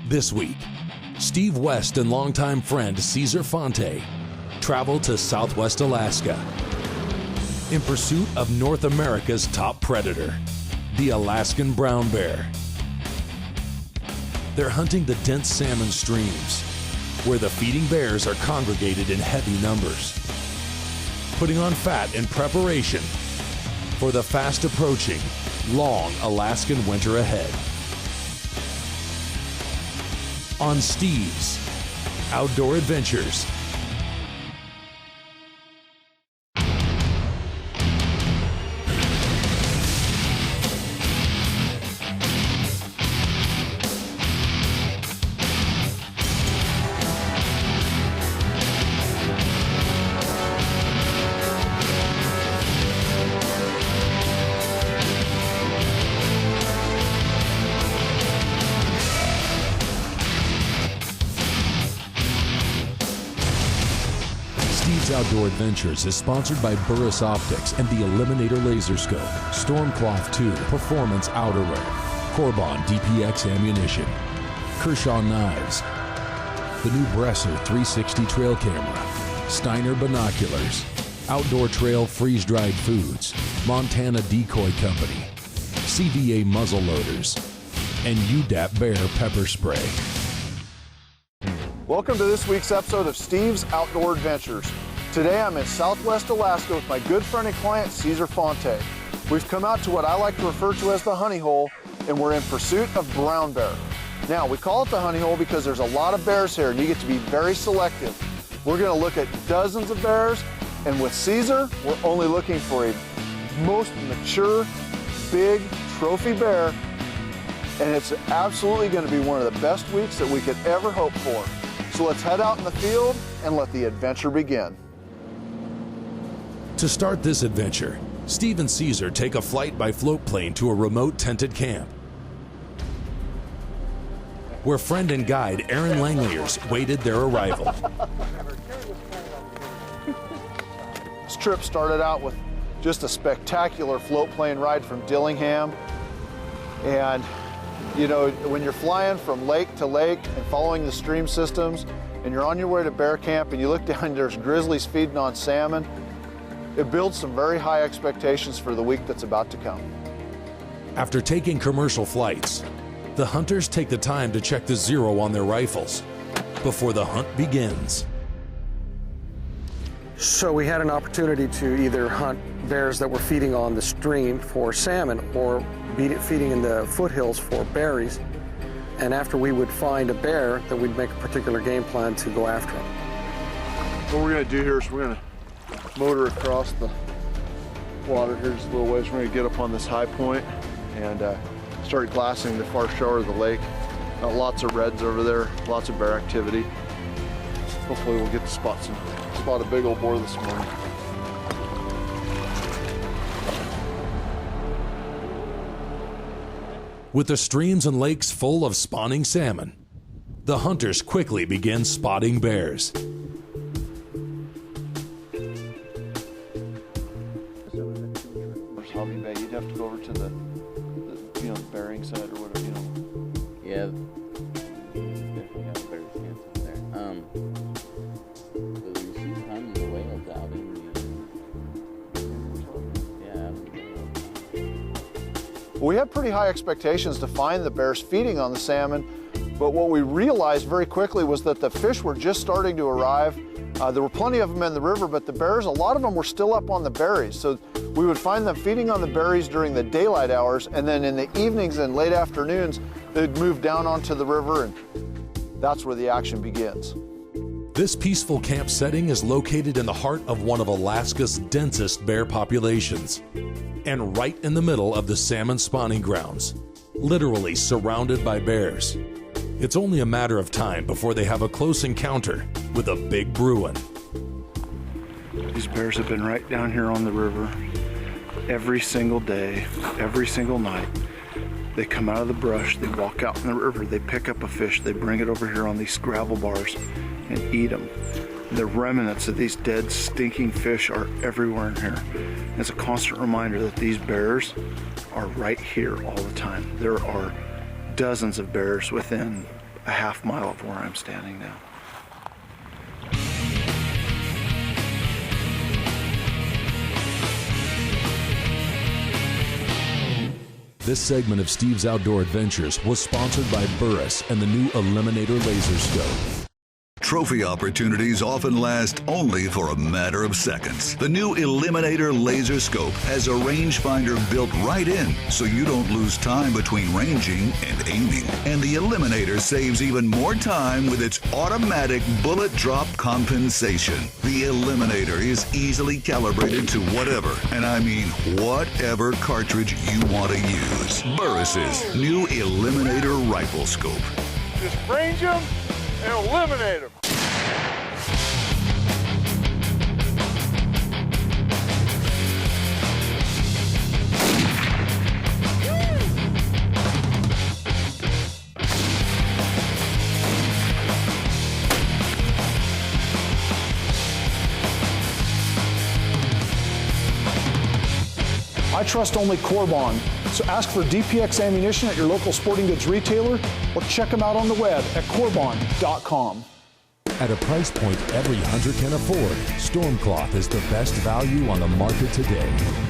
This week, Steve West and longtime friend Cesar Fonte travel to Southwest Alaska in pursuit of North America's top predator, the Alaskan brown bear. They're hunting the dense salmon streams, where the feeding bears are congregated in heavy numbers, putting on fat in preparation for the fast-approaching, long Alaskan winter ahead. On Steve's Outdoor Adventures. Steve's Outdoor Adventures is sponsored by Burris Optics and the Eliminator Laser Scope, Stormcloth 2 Performance Outerwear, Corbon DPX Ammunition, Kershaw Knives, the new Bresser 360 Trail Camera, Steiner Binoculars, Outdoor Trail Freeze-Dried Foods, Montana Decoy Company, CVA Muzzle Loaders, and UDAP Bear Pepper Spray. Welcome to this week's episode of Steve's Outdoor Adventures. Today I'm in Southwest Alaska with my good friend and client, Cesar Fonte. We've come out to what I like to refer to as the honey hole, and we're in pursuit of brown bear. Now, we call it the honey hole because there's a lot of bears here and you get to be very selective. We're gonna look at dozens of bears, and with Cesar, we're only looking for a most mature, big trophy bear, and it's absolutely gonna be one of the best weeks that we could ever hope for. So let's head out in the field and let the adventure begin. To start this adventure, Steve and Cesar take a flight by float plane to a remote tented camp, where friend and guide Aaron Langliers waited their arrival. This trip started out with just a spectacular float plane ride from Dillingham. And you know, when you're flying from lake to lake and following the stream systems, and you're on your way to bear camp and you look down and there's grizzlies feeding on salmon, it builds some very high expectations for the week that's about to come. After taking commercial flights, the hunters take the time to check the zero on their rifles before the hunt begins. So we had an opportunity to either hunt bears that were feeding on the stream for salmon or feeding in the foothills for berries. And after we would find a bear, then we'd make a particular game plan to go after him. What we're gonna do here is we're gonna motor across the water here just a little ways. We're gonna get up on this high point and start glassing the far shore of the lake. Lots of reds over there, lots of bear activity. Hopefully we'll get to spot a big old boar this morning. With the streams and lakes full of spawning salmon, the hunters quickly begin spotting bears. Hobby Bay, you'd have to go over to the bearing side or whatever, you know. Yeah, definitely have a better chance up there. So you see tons of whales out in the, We had pretty high expectations to find the bears feeding on the salmon, but what we realized very quickly was that the fish were just starting to arrive. There were plenty of them in the river, but the bears, a lot of them were still up on the berries. So we would find them feeding on the berries during the daylight hours, and then in the evenings and late afternoons, they'd move down onto the river, and that's where the action begins. This peaceful camp setting is located in the heart of one of Alaska's densest bear populations, and right in the middle of the salmon spawning grounds, literally surrounded by bears. It's only a matter of time before they have a close encounter with a big Bruin. These bears have been right down here on the river every single day, every single night. They come out of the brush, they walk out in the river, they pick up a fish, they bring it over here on these gravel bars and eat them. The remnants of these dead, stinking fish are everywhere in here. It's a constant reminder that these bears are right here all the time. There are dozens of bears within a half mile of where I'm standing now. This segment of Steve's Outdoor Adventures was sponsored by Burris and the new Eliminator Laser Scope. Trophy opportunities often last only for a matter of seconds. The new Eliminator Laser Scope has a rangefinder built right in, so you don't lose time between ranging and aiming. And the Eliminator saves even more time with its automatic bullet drop compensation. The Eliminator is easily calibrated to whatever, and I mean whatever cartridge you want to use. Burris's new Eliminator Rifle Scope. Just range them and eliminate them. I trust only Corbon, so ask for DPX ammunition at your local sporting goods retailer or check them out on the web at corbon.com. At a price point every hunter can afford, Stormcloth is the best value on the market today.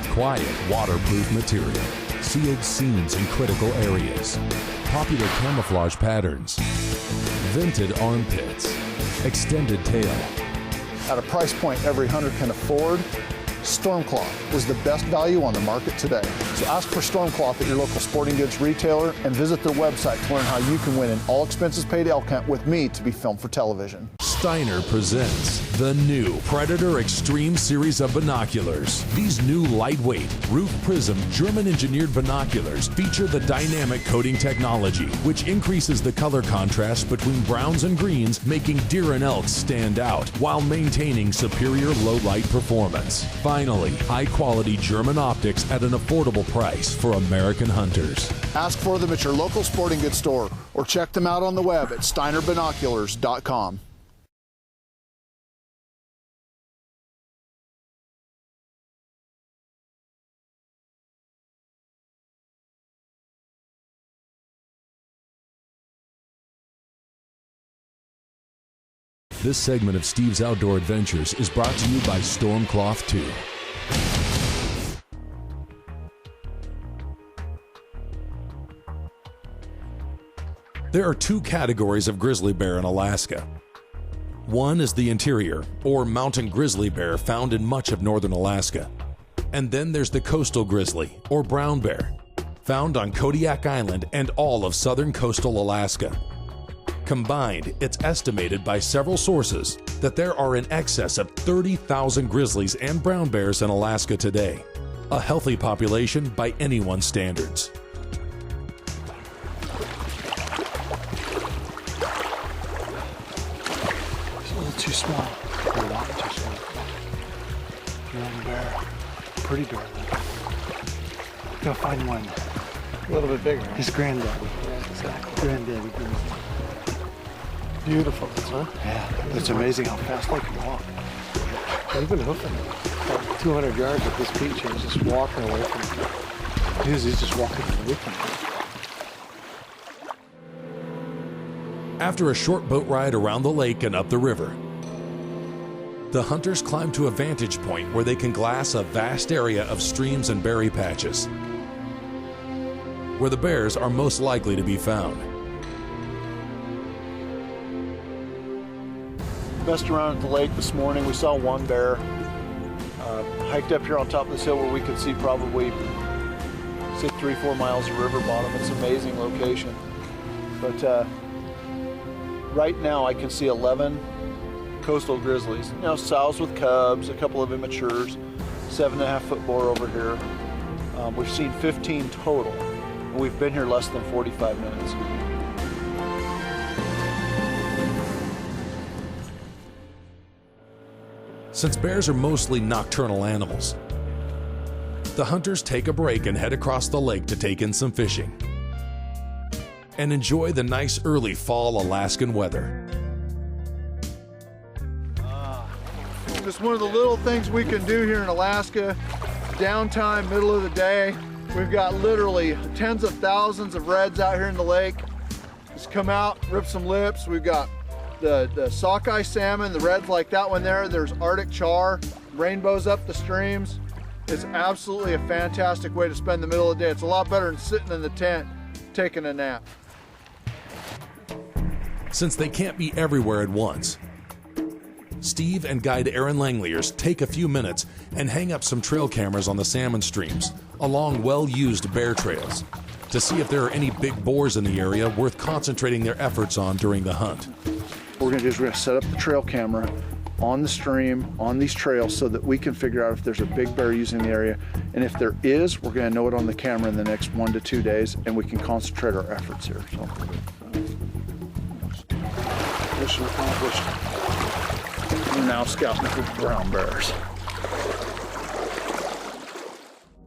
Quiet, waterproof material, sealed seams in critical areas, popular camouflage patterns, vented armpits, extended tail. At a price point every hunter can afford, Stormcloth is the best value on the market today. So ask for Stormcloth at your local sporting goods retailer and visit their website to learn how you can win an all expenses paid elk hunt with me to be filmed for television. Steiner presents the new Predator Extreme series of binoculars. These new lightweight, roof prism, German-engineered binoculars feature the dynamic coating technology, which increases the color contrast between browns and greens, making deer and elk stand out while maintaining superior low-light performance. Finally, high-quality German optics at an affordable price for American hunters. Ask for them at your local sporting goods store or check them out on the web at steinerbinoculars.com. This segment of Steve's Outdoor Adventures is brought to you by Stormcloth 2. There are two categories of grizzly bear in Alaska. One is the interior, or mountain grizzly bear found in much of northern Alaska. And then there's the coastal grizzly, or brown bear, found on Kodiak Island and all of southern coastal Alaska. Combined, it's estimated by several sources that there are in excess of 30,000 grizzlies and brown bears in Alaska today, a healthy population by anyone's standards. It's a little too small. A lot too small. Young bear. Pretty bear though. Go find one. A little bit bigger. His granddaddy. Yeah, exactly. Granddaddy. Beautiful, huh? Yeah, it's amazing how fast they can walk. They've been hoofing about 200 yards at this beach and he's just walking away from it. He's just walking away from it. After a short boat ride around the lake and up the river, the hunters climb to a vantage point where they can glass a vast area of streams and berry patches, where the bears are most likely to be found. Messed around at the lake this morning. We saw one bear. Hiked up here on top of this hill where we could see probably, say, 3-4 miles of river bottom. It's an amazing location. But right now I can see 11 coastal grizzlies. You know, sows with cubs, a couple of immatures, 7.5-foot boar over here. We've seen 15 total. And we've been here less than 45 minutes. Since bears are mostly nocturnal animals, the hunters take a break and head across the lake to take in some fishing and enjoy the nice early fall Alaskan weather. Just one of the little things we can do here in Alaska. Downtime, middle of the day. We've got literally tens of thousands of reds out here in the lake. Just come out, rip some lips. We've got the sockeye salmon, the reds like that one there. There's Arctic char, rainbows up the streams. It's absolutely a fantastic way to spend the middle of the day. It's a lot better than sitting in the tent taking a nap. Since they can't be everywhere at once, Steve and guide Aaron Langliers take a few minutes and hang up some trail cameras on the salmon streams along well-used bear trails to see if there are any big boars in the area worth concentrating their efforts on during the hunt. What we're gonna do is we're gonna set up the trail camera on the stream, on these trails, so that we can figure out if there's a big bear using the area. And if there is, we're gonna know it on the camera in the next 1 to 2 days, and we can concentrate our efforts here. So. Mission accomplished. We're now scouting for brown bears.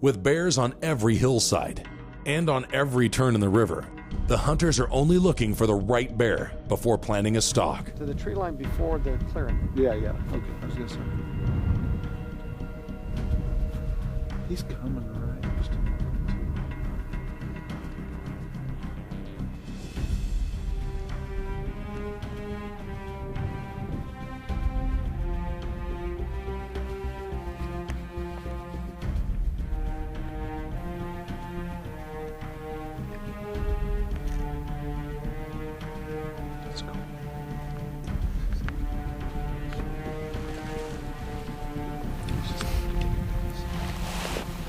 With bears on every hillside and on every turn in the river, the hunters are only looking for the right bear before planning a stalk. To the tree line before the clearing. Yeah. Okay. I was gonna say. He's coming right.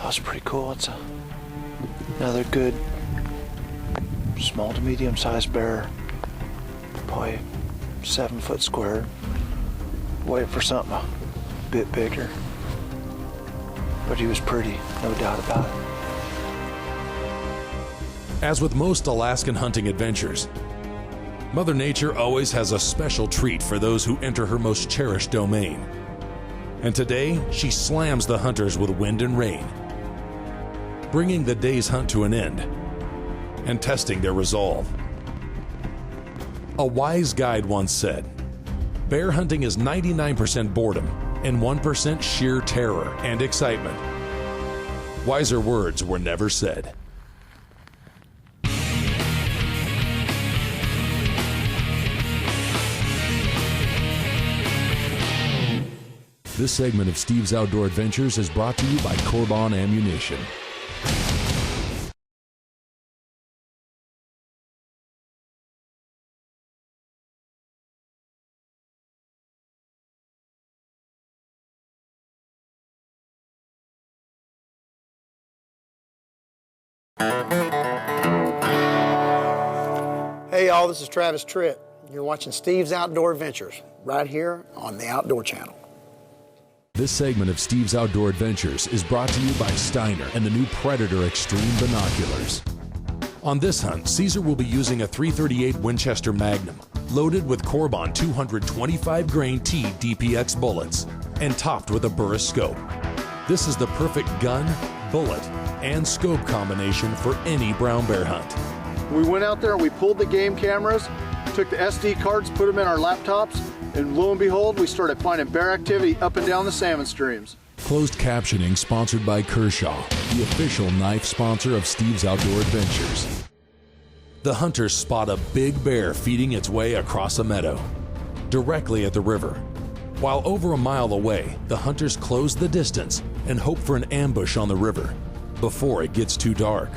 That's pretty cool. It's another good small to medium sized bear, probably 7 foot square. Waiting for something a bit bigger, but he was pretty, no doubt about it. As with most Alaskan hunting adventures, Mother Nature always has a special treat for those who enter her most cherished domain. And today, she slams the hunters with wind and rain, bringing the day's hunt to an end and testing their resolve. A wise guide once said, "Bear hunting is 99% boredom and 1% sheer terror and excitement." Wiser words were never said. This segment of Steve's Outdoor Adventures is brought to you by Corbon Ammunition. Hey y'all, this is Travis Tritt. You're watching Steve's Outdoor Adventures right here on the Outdoor Channel. This segment of Steve's Outdoor Adventures is brought to you by Steiner and the new Predator Extreme Binoculars. On this hunt, Caesar will be using a .338 Winchester Magnum, loaded with Corbon 225 grain T DPX bullets, and topped with a Burris scope. This is the perfect gun, bullet, and scope combination for any brown bear hunt. We went out there, we pulled the game cameras, took the SD cards, put them in our laptops, and lo and behold, we started finding bear activity up and down the salmon streams. Closed captioning sponsored by Kershaw, the official knife sponsor of Steve's Outdoor Adventures. The hunters spot a big bear feeding its way across a meadow, directly at the river. While over a mile away, the hunters close the distance and hope for an ambush on the river before it gets too dark.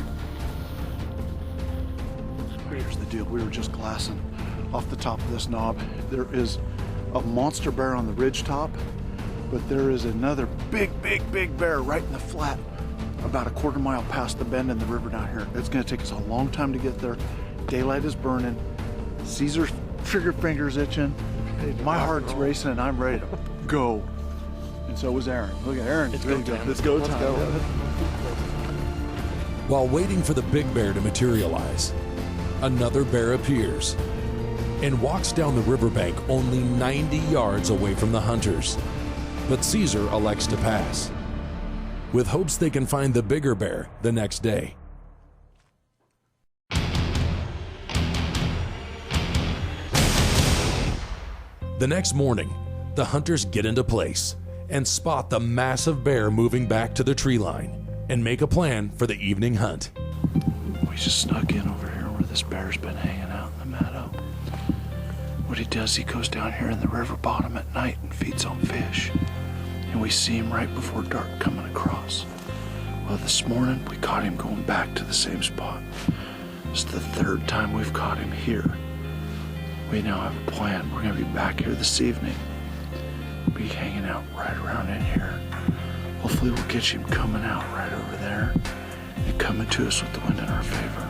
Here's the deal. We were just glassing off the top of this knob. There is a monster bear on the ridge top, but there is another big bear right in the flat about a quarter mile past the bend in the river down here. It's going to take us a long time to get there. Daylight is burning. Caesar's trigger finger's itching. My heart's racing and I'm ready to go. And so was Aaron. Look at Aaron. It's go time. Let's go time. While waiting for the big bear to materialize, another bear appears and walks down the riverbank only 90 yards away from the hunters. But Caesar elects to pass, with hopes they can find the bigger bear the next day. The next morning, the hunters get into place and spot the massive bear moving back to the tree line and make a plan for the evening hunt. We just snuck in over here. where this bear's been hanging out in the meadow. What he does, he goes down here in the river bottom at night and feeds on fish. And we see him right before dark coming across. Well, this morning we caught him going back to the same spot. It's the third time we've caught him here. We now have a plan. We're going to be back here this evening. We'll be hanging out right around in here. Hopefully we'll get him coming out right over there and coming to us with the wind in our favor.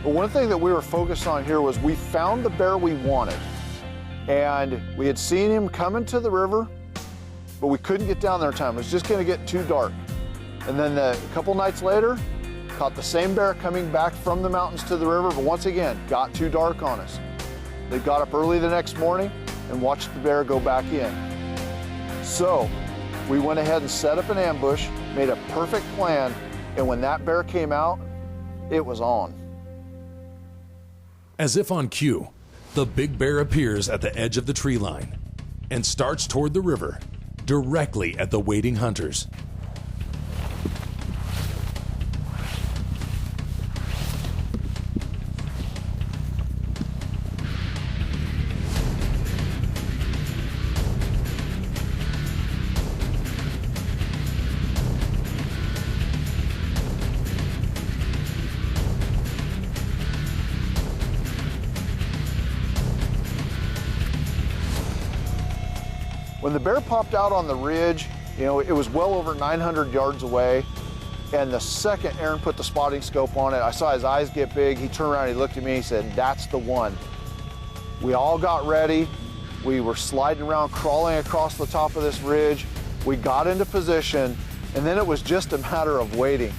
But one thing that we were focused on here was we found the bear we wanted. And we had seen him coming to the river, but we couldn't get down there in time. It was just gonna get too dark. And then a couple nights later, caught the same bear coming back from the mountains to the river, but once again, got too dark on us. They got up early the next morning and watched the bear go back in. So we went ahead and set up an ambush, made a perfect plan, and when that bear came out, it was on. As if on cue, the big bear appears at the edge of the tree line and starts toward the river, directly at the waiting hunters. When the bear popped out on the ridge, it was well over 900 yards away. And the second Aaron put the spotting scope on it, I saw his eyes get big. He turned around, he looked at me, he said, "That's the one." We all got ready. We were sliding around, crawling across the top of this ridge. We got into position, and then it was just a matter of waiting.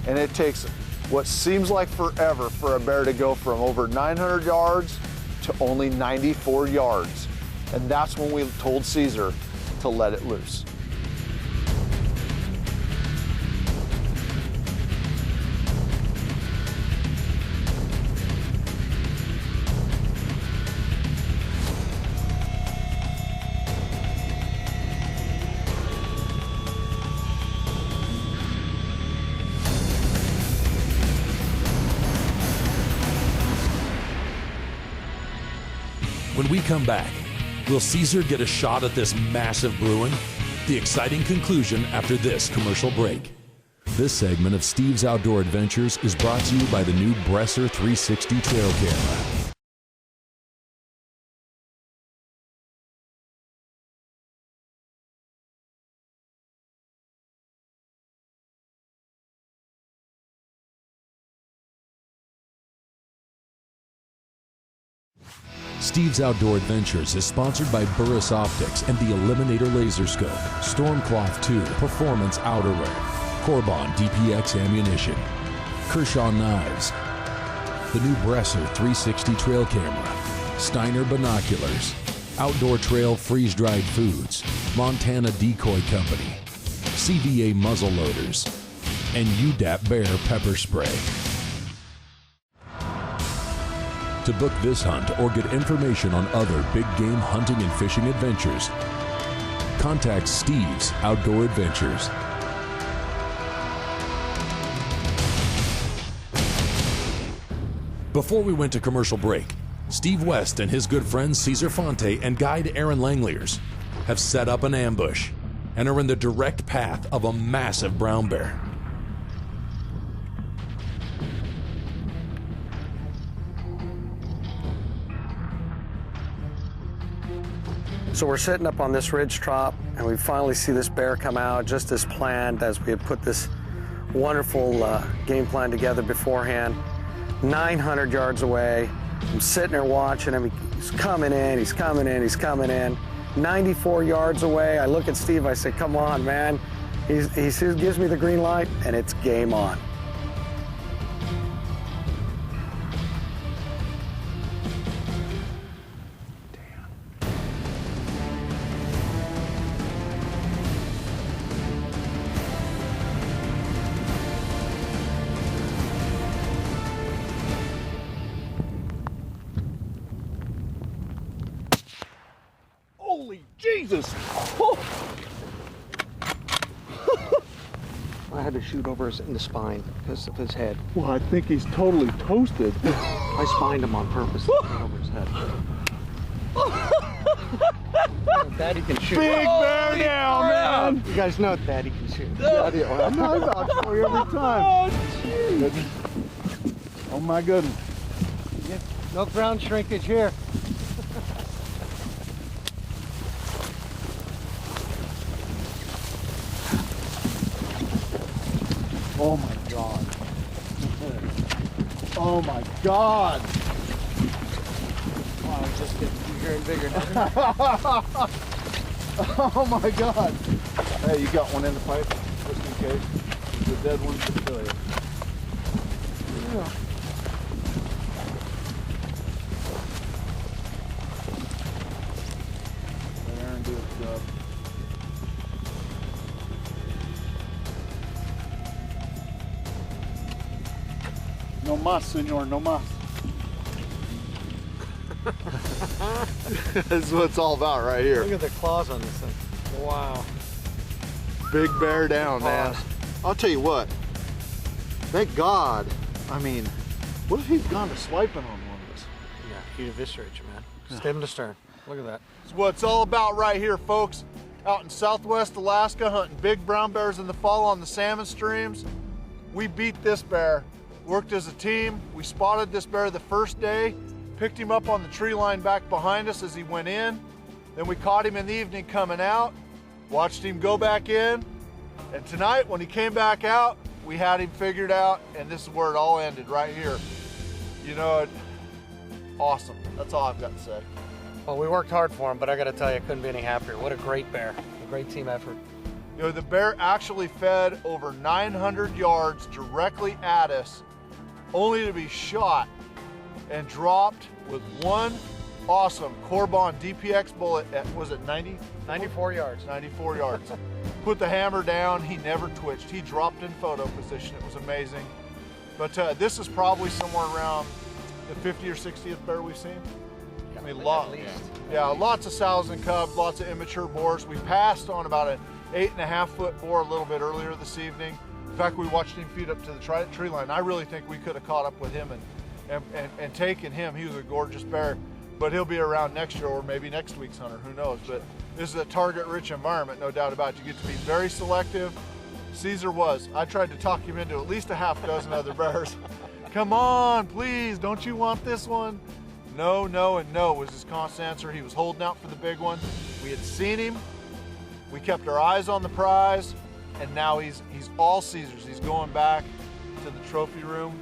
And it takes what seems like forever for a bear to go from over 900 yards to only 94 yards. And that's when we told Caesar to let it loose. When we come back, will Caesar get a shot at this massive bruin? The exciting conclusion after this commercial break. This segment of Steve's Outdoor Adventures is brought to you by the new Bresser 360 trail camera. Steve's Outdoor Adventures is sponsored by Burris Optics and the Eliminator Laser Scope, Stormcloth 2 Performance Outerwear, Corbon DPX Ammunition, Kershaw Knives, the new Bresser 360 Trail Camera, Steiner Binoculars, Outdoor Trail Freeze-Dried Foods, Montana Decoy Company, CVA Muzzle Loaders, and UDAP Bear Pepper Spray. To book this hunt or get information on other big game hunting and fishing adventures, contact Steve's Outdoor Adventures. Before we went to commercial break, Steve West and his good friends Caesar Fonte and guide Aaron Langliers have set up an ambush and are in the direct path of a massive brown bear. So we're sitting up on this ridge top, and we finally see this bear come out just as planned, as we had put this wonderful game plan together beforehand. 900 yards away. I'm sitting there watching him. He's coming in, he's coming in, he's coming in. 94 yards away. I look at Steve, I say, "Come on, man." He gives me the green light, and it's game on. Holy Jesus! Oh. I had to shoot over in the spine because of his head. Well, I think he's totally toasted. I spined him on purpose to shoot over his head. Daddy can shoot. Big bear down, man. You guys know Daddy can shoot. Daddy, I'm not about for you every time. Oh my goodness. No ground shrinkage here. Oh my God. Oh my God. Wow, it's just getting bigger and bigger. Oh my God. Hey, you got one in the pipe, just in case. The dead ones will kill you. Yeah. Let Aaron do his job. No mas, senor, no mas. That's what it's all about right here. Look at the claws on this thing. Wow. Big bear down, man. I'll tell you what. Thank God. I mean, what if he'd gone to swiping on one of us? Yeah, he'd eviscerate you, man. Stem to stern. Look at that. It's what it's all about right here, folks. Out in Southwest Alaska, hunting big brown bears in the fall on the salmon streams. We beat this bear. Worked as a team. We spotted this bear the first day, picked him up on the tree line back behind us as he went in. Then we caught him in the evening coming out, watched him go back in, and tonight when he came back out, we had him figured out, and this is where it all ended, right here. You know, awesome. That's all I've got to say. Well, we worked hard for him, but I got to tell you, I couldn't be any happier. What a great bear. A great team effort. You know, the bear actually fed over 900 yards directly at us, only to be shot and dropped with one awesome Corbon DPX bullet at, was it 94 yards. 94 yards. Put the hammer down, he never twitched. He dropped in photo position, it was amazing. But this is probably somewhere around the 50th or 60th bear we've seen. I mean, lots of sows and cubs, lots of immature boars. We passed on about an 8.5 foot boar a little bit earlier this evening. In fact, we watched him feed up to the tree line. I really think we could have caught up with him and taken him. He was a gorgeous bear, but he'll be around next year or maybe next week's hunter, who knows. But this is a target-rich environment, no doubt about it. You get to be very selective. Caesar was. I tried to talk him into at least a half dozen other bears. Come on, please, don't you want this one? No, no, and no was his constant answer. He was holding out for the big one. We had seen him. We kept our eyes on the prize, and now he's all Caesar's. He's going back to the trophy room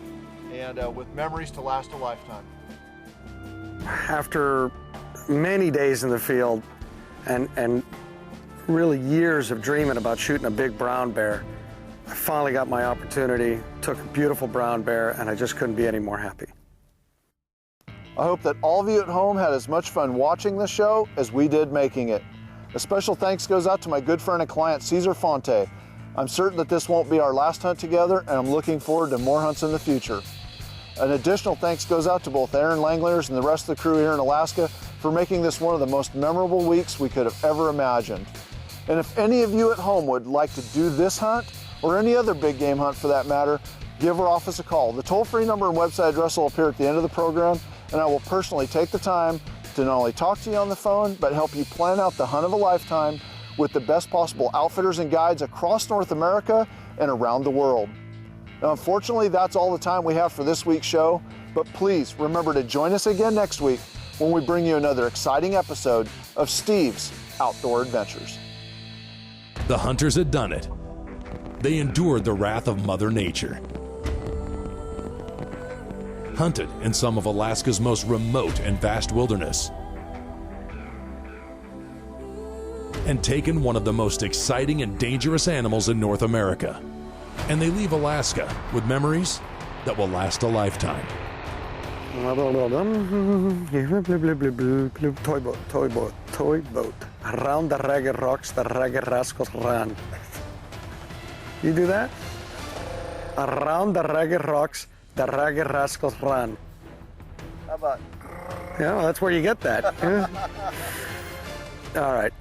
and with memories to last a lifetime. After many days in the field and really years of dreaming about shooting a big brown bear, I finally got my opportunity, took a beautiful brown bear, and I just couldn't be any more happy. I hope that all of you at home had as much fun watching the show as we did making it. A special thanks goes out to my good friend and client, Caesar Fonte. I'm certain that this won't be our last hunt together, and I'm looking forward to more hunts in the future. An additional thanks goes out to both Aaron Langliners and the rest of the crew here in Alaska for making this one of the most memorable weeks we could have ever imagined. And if any of you at home would like to do this hunt, or any other big game hunt for that matter, give our office a call. The toll-free number and website address will appear at the end of the program, and I will personally take the time to not only talk to you on the phone, but help you plan out the hunt of a lifetime with the best possible outfitters and guides across North America and around the world. Now, unfortunately, that's all the time we have for this week's show, but please remember to join us again next week when we bring you another exciting episode of Steve's Outdoor Adventures. The hunters had done it. They endured the wrath of Mother Nature, hunted in some of Alaska's most remote and vast wilderness, and taken one of the most exciting and dangerous animals in North America. And they leave Alaska with memories that will last a lifetime. Toy boat. Around the ragged rocks, the ragged rascals run. You do that? Around the ragged rocks, the ragged rascals run. How about? Yeah, well, that's where you get that. All right.